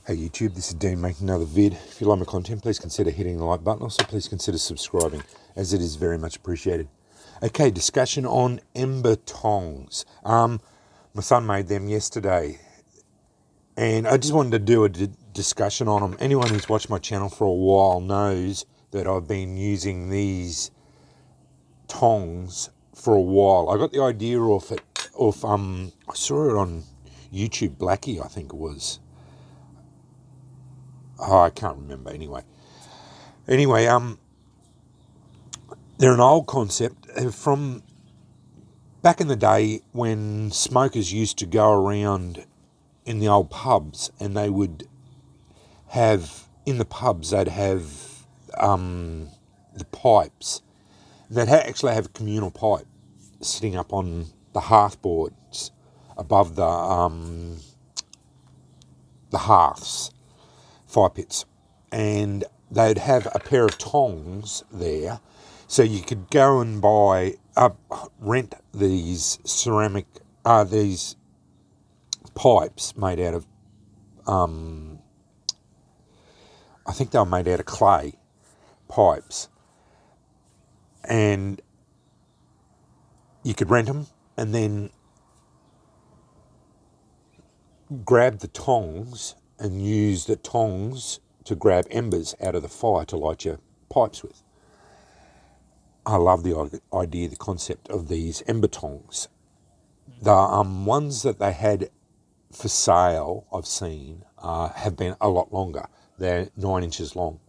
Hey YouTube, this is Dean making another vid. If you like my content, please consider hitting the like button. Also, please consider subscribing, as it is very much appreciated. Okay, discussion on ember tongs. My son made them yesterday, and I just wanted to do a discussion on them. Anyone who's watched my channel for a while knows that I've been using these tongs for a while. I got the idea off I saw it on YouTube, Blackie, I think it was. Oh, I can't remember. Anyway, they're an old concept from back in the day when smokers used to go around in the old pubs, and they would have in the pubs they'd have the pipes. They'd actually have a communal pipe sitting up on the hearth boards above the hearths, fire pits, and they'd have a pair of tongs there, so you could go and rent these ceramic, these pipes made out of, I think they were made out of clay pipes, and you could rent them and then grab the tongs and use the tongs to grab embers out of the fire to light your pipes with. I love the idea, the concept of these ember tongs. The ones that they had for sale, I've seen, have been a lot longer. They're 9 inches long,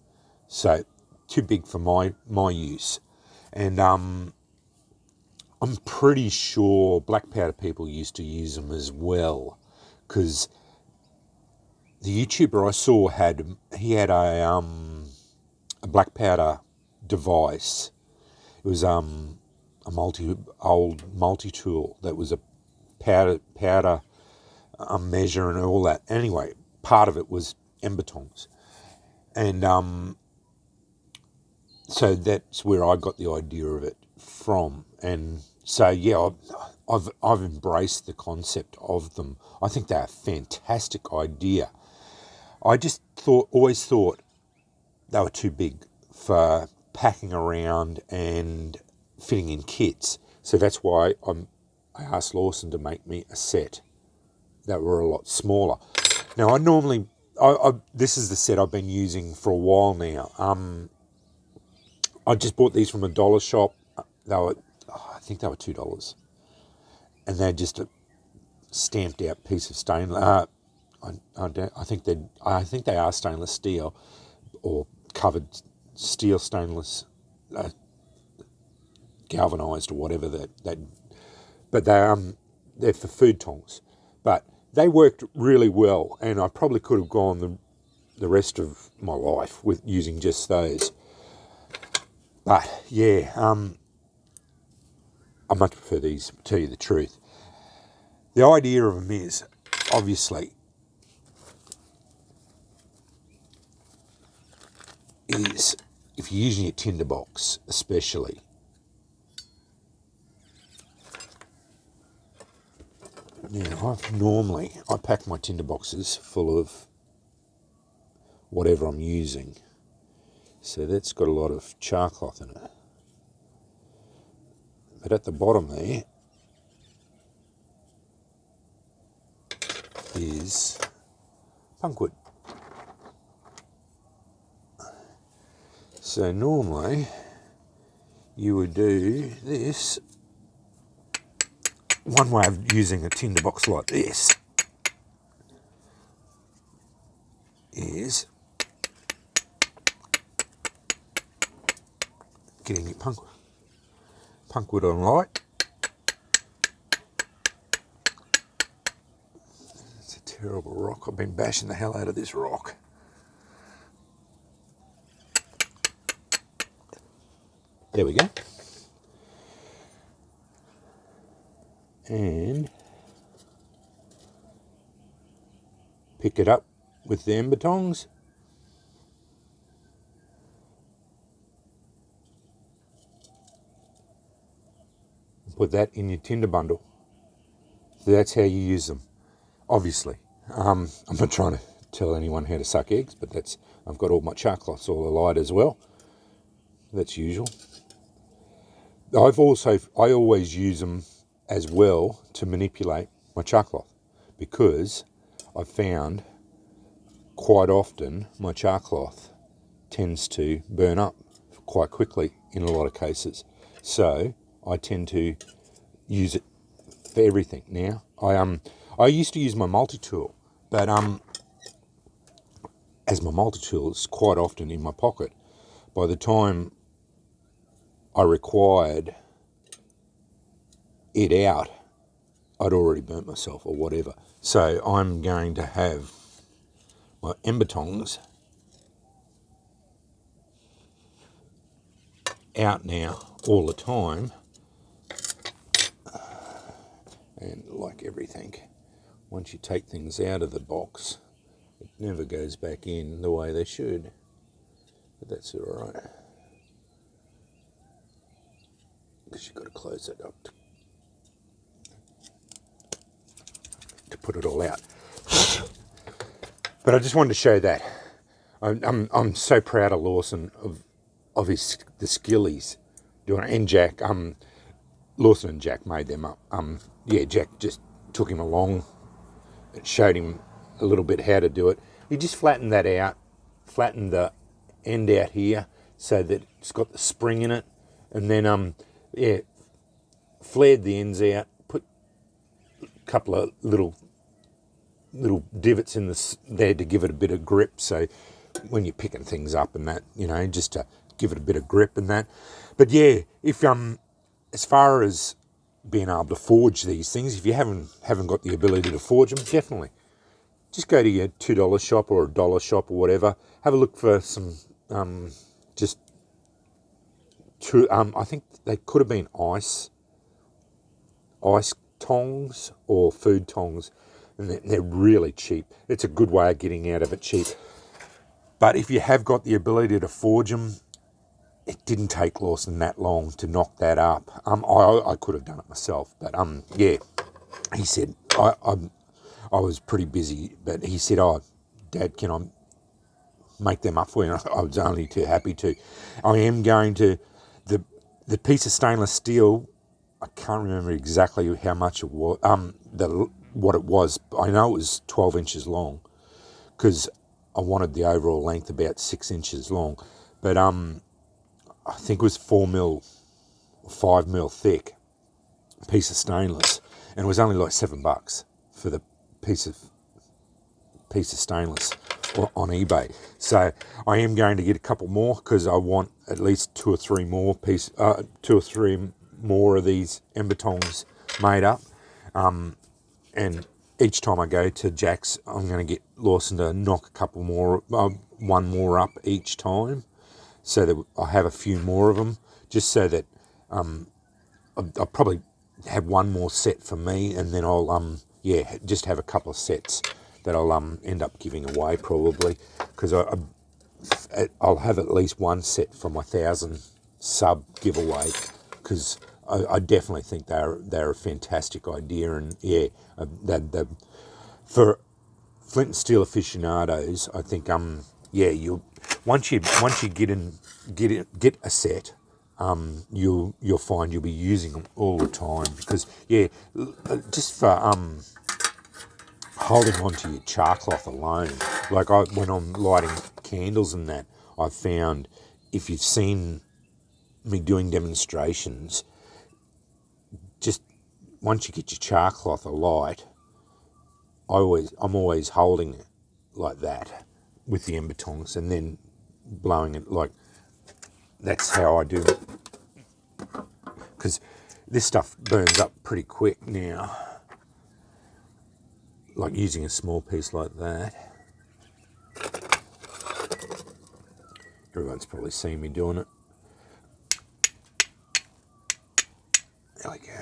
so too big for my use. And I'm pretty sure black powder people used to use them as well, because the YouTuber I saw had a black powder device. It was a multi-tool that was a powder measure and all that. Anyway, part of it was ember tongs, and so that's where I got the idea of it from. And so yeah, I've embraced the concept of them. I think they're a fantastic idea. I just always thought they were too big for packing around and fitting in kits. So that's why I asked Lawson to make me a set that were a lot smaller. Now this is the set I've been using for a while now. I just bought these from a dollar shop. I think they were $2, and they're just a stamped out piece of stainless. I think they are stainless steel, or covered steel, stainless, galvanized or whatever but they're for food tongs. But they worked really well, and I probably could have gone the rest of my life with using just those. But yeah, I much prefer these, to tell you the truth. The idea of them is, obviously, is if you're using your tinderbox, especially, now I pack my tinderboxes full of whatever I'm using. So that's got a lot of char cloth in it. But at the bottom there is punkwood. So normally you would do this. One way of using a tinderbox like this is getting your punkwood on light. It's a terrible rock. I've been bashing the hell out of this rock. There we go. And pick it up with the ember tongs. Put that in your tinder bundle. So that's how you use them. Obviously, I'm not trying to tell anyone how to suck eggs, but that's, I've got all my char cloths all alight as well. That's usual. I always use them as well to manipulate my char cloth, because I've found quite often my char cloth tends to burn up quite quickly in a lot of cases. So I tend to use it for everything now. I used to use my multi-tool, but as my multi-tool is quite often in my pocket, by the time I required it out, I'd already burnt myself or whatever. So I'm going to have my ember tongs out now all the time. And like everything, once you take things out of the box, it never goes back in the way they should. But that's all right, because you've got to close it up to put it all out. But I just wanted to show that. I'm so proud of Lawson of the skill he's doing, and Jack. Lawson and Jack made them up. Jack just took him along and showed him a little bit how to do it. He just flattened that out, flattened the end out here so that it's got the spring in it, and then flared the ends out, put a couple of little divots in there to give it a bit of grip. So when you're picking things up and that, just to give it a bit of grip and that. But yeah, if as far as being able to forge these things, if you haven't got the ability to forge them, definitely just go to your $2 shop or $1 shop or whatever. Have a look for some just true. I think they could have been ice tongs or food tongs, and they're really cheap. It's a good way of getting out of it cheap. But if you have got the ability to forge them, it didn't take Lawson that long to knock that up. I could have done it myself, but he said I was pretty busy, but he said, "Oh, Dad, can I make them up for you?" And I was only too happy to. I am going to the piece of stainless steel. I can't remember exactly how much it was. What it was. I know it was 12 inches long, because I wanted the overall length about 6 inches long, but I think it was 4 mil, 5 mil thick piece of stainless, and it was only like $7 for the piece of stainless on eBay. So I am going to get a couple more, because I want at least two or three more of these ember tongs made up. And each time I go to Jack's, I'm going to get Lawson to knock a couple more, one more up each time, so that I have a few more of them, just so that I'll probably have one more set for me, and then I'll just have a couple of sets that I'll end up giving away probably, because I'll have at least one set for my 1,000 sub giveaway, because I definitely think they're a fantastic idea, and for flint and steel aficionados, I think you once you get a set, you'll find you'll be using them all the time, because just for holding onto your char cloth alone, like when I'm lighting candles and that, I've found, if you've seen me doing demonstrations, just once you get your char cloth alight, I'm always holding it like that with the ember tongs, and then blowing it. Like, that's how I do it, because this stuff burns up pretty quick now, like using a small piece like that. Everyone's probably seen me doing it. There we go.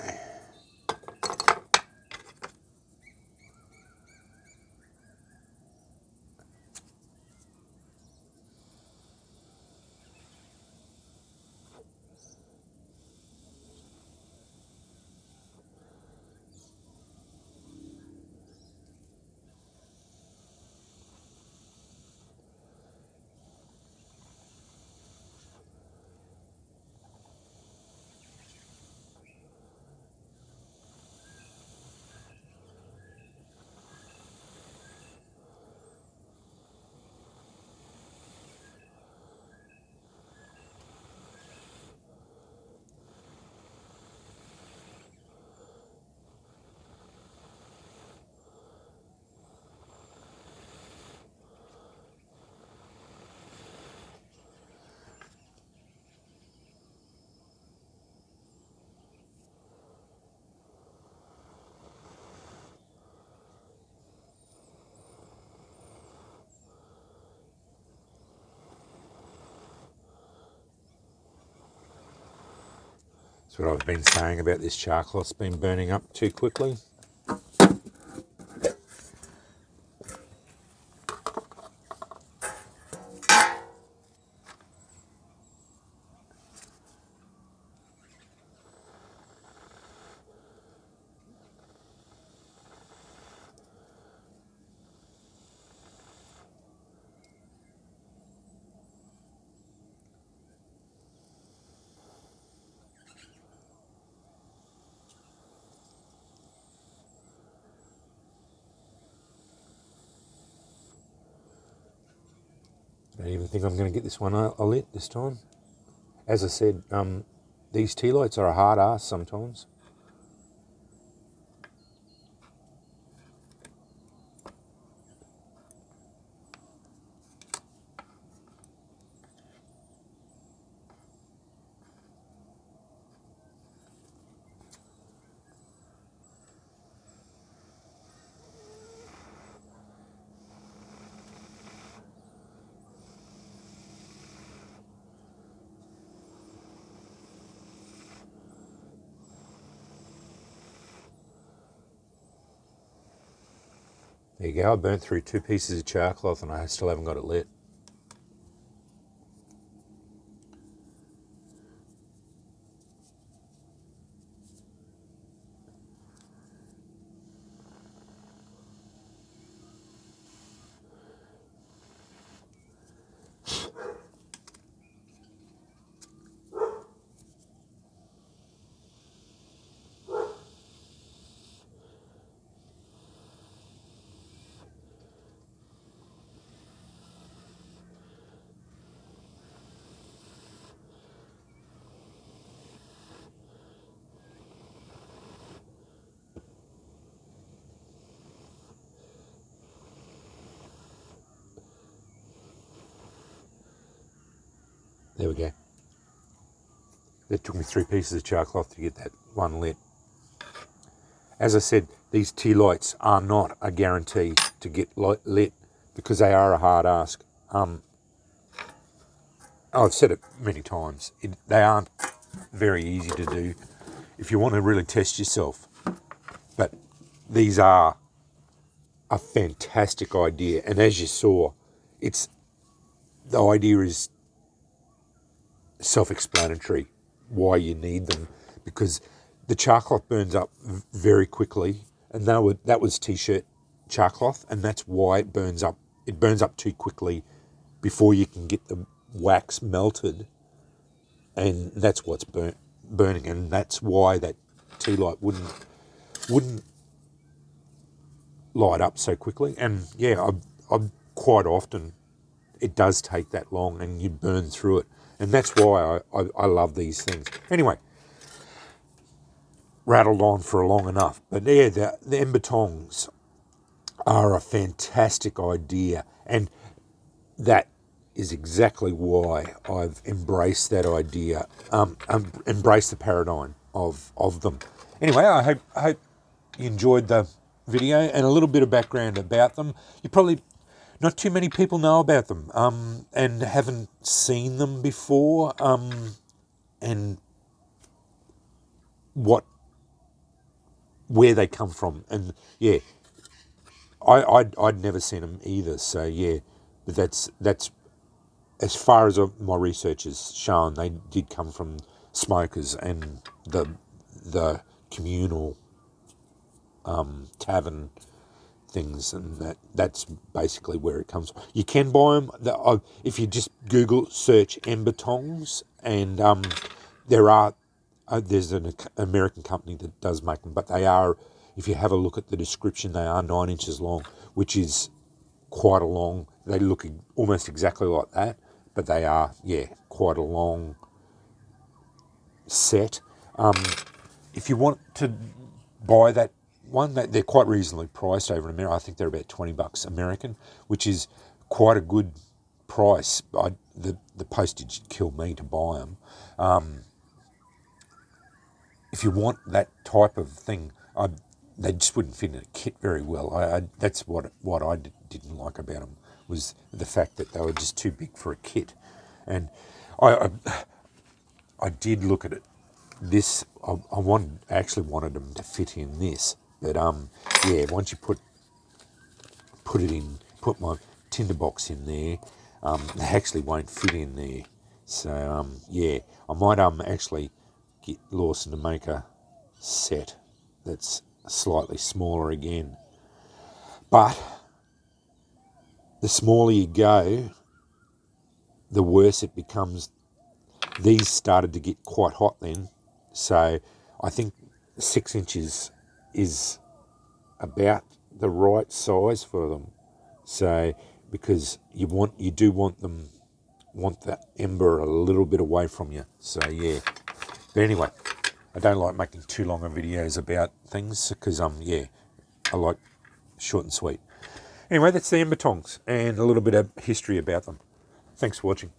That's what I've been saying about this char cloth's been burning up too quickly. I don't even think I'm going to get this one lit this time. As I said, these tea lights are a hard ass sometimes. There you go, I burnt through 2 pieces of char cloth and I still haven't got it lit. There we go. It took me 3 pieces of char cloth to get that one lit. As I said, these tea lights are not a guarantee to get lit because they are a hard ask. I've said it many times. They aren't very easy to do if you want to really test yourself. But these are a fantastic idea. And as you saw, the idea is self-explanatory why you need them, because the char cloth burns up very quickly, and that was t-shirt char cloth, and that's why it burns up. It burns up too quickly before you can get the wax melted, and that's what's burning, and that's why that tea light wouldn't light up so quickly. And yeah, I quite often it does take that long, and you burn through it, and that's why I love these things. Anyway, rattled on for long enough, but yeah, the ember tongs are a fantastic idea, and that is exactly why I've embraced that idea, embraced the paradigm of them. Anyway, I hope you enjoyed the video and a little bit of background about them. You probably not too many people know about them, and haven't seen them before, and where they come from, and yeah, I'd never seen them either. So yeah, but that's as far as my research has shown, they did come from smokers and the communal tavern things, and that's basically where it comes from. You can buy them. If you just Google search ember tongs, and there's an American company that does make them, but they are, if you have a look at the description, they are 9 inches long, which is quite a long. They look almost exactly like that, but they are, yeah, quite a long set. If you want to buy that one, they're quite reasonably priced over in America. I think they're about $20 American, which is quite a good price. The postage killed me to buy them. If you want that type of thing, they just wouldn't fit in a kit very well. That's what I didn't like about them, was the fact that they were just too big for a kit. And I did look at it this, actually wanted them to fit in this, but yeah, once you put my tinderbox in there, they actually won't fit in there. So yeah, I might actually get Lawson to make a set that's slightly smaller again. But the smaller you go, the worse it becomes. These started to get quite hot then, so I think 6 inches is about the right size for them. So because you do want that ember a little bit away from you. So yeah. But anyway, I don't like making too long of videos about things because yeah, I like short and sweet. Anyway, that's the ember tongs and a little bit of history about them. Thanks for watching.